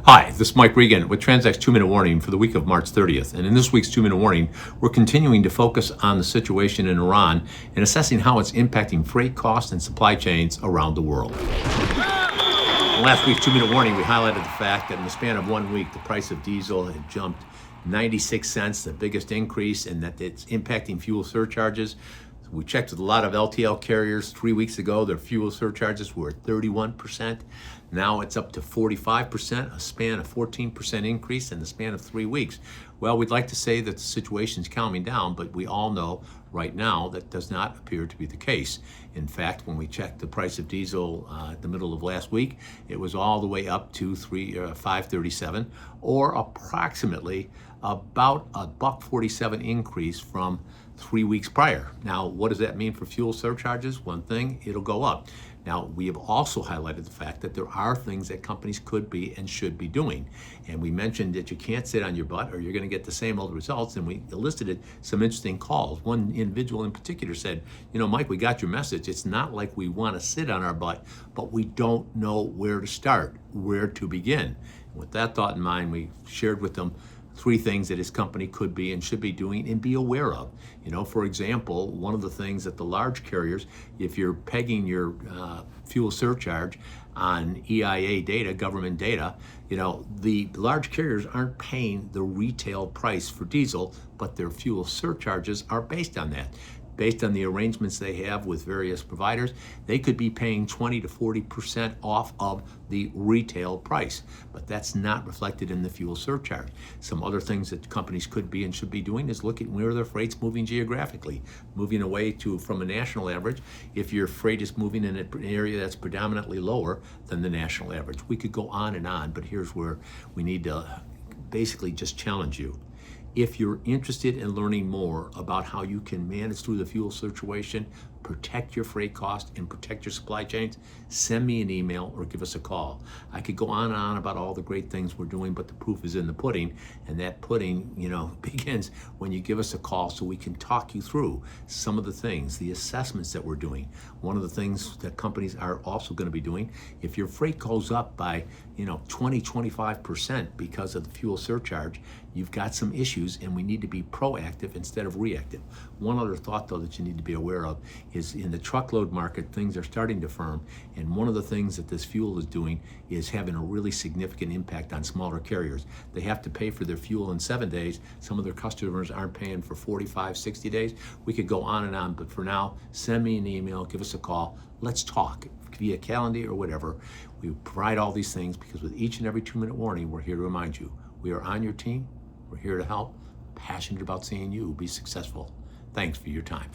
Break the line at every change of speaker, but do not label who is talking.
Hi, this is Mike Regan with TransAct's 2-Minute Warning for the week of March 30th. And in this week's 2-Minute Warning, we're continuing to focus on the situation in Iran and assessing how it's impacting freight costs and supply chains around the world. In last week's 2-Minute Warning, we highlighted the fact that in the span of 1 week, the price of diesel had jumped 96 cents, the biggest increase, and that it's impacting fuel surcharges. We checked with a lot of LTL carriers 3 weeks ago. Their fuel surcharges were at 31%. Now it's up to 45%, a span of 14% increase in the span of 3 weeks. Well, we'd like to say that the situation's calming down, but we all know right now that does not appear to be the case. In fact, when we checked the price of diesel at the middle of last week, it was all the way up to $5.37, or approximately about a $1.47 increase from 3 weeks prior. Now, what does that mean for fuel surcharges? One thing, it'll go up. Now, we have also highlighted the fact that there are things that companies could be and should be doing. And we mentioned that you can't sit on your butt or you're going to get the same old results. And we elicited some interesting calls. One individual in particular said, Mike, we got your message. It's not like we want to sit on our butt, but we don't know where to start, where to begin. And with that thought in mind, we shared with them 3 things that his company could be and should be doing and be aware of. For example, one of the things that the large carriers, if you're pegging your fuel surcharge on EIA data, government data, the large carriers aren't paying the retail price for diesel, but their fuel surcharges are based on that. Based on the arrangements they have with various providers, they could be paying 20 to 40% off of the retail price, but that's not reflected in the fuel surcharge. Some other things that companies could be and should be doing is looking where their freight's moving geographically, moving away from a national average. If your freight is moving in an area that's predominantly lower than the national average. We could go on, but here's where we need to basically just challenge you. If you're interested in learning more about how you can manage through the fuel situation, protect your freight cost, and protect your supply chains, send me an email or give us a call. I could go on and on about all the great things we're doing, but the proof is in the pudding, and that pudding, begins when you give us a call so we can talk you through some of the things, the assessments that we're doing. One of the things that companies are also going to be doing, if your freight goes up by 20-25% because of the fuel surcharge, you've got some issues and we need to be proactive instead of reactive. One other thought, though, that you need to be aware of is in the truckload market, things are starting to firm, and one of the things that this fuel is doing is having a really significant impact on smaller carriers. They have to pay for their fuel in 7 days. Some of their customers aren't paying for 45, 60 days. We could go on and on, but for now, send me an email, give us a call. Let's talk via calendar or whatever. We provide all these things because with each and every 2-minute warning, we're here to remind you. We are on your team. We're here to help. Passionate about seeing you be successful. Thanks for your time.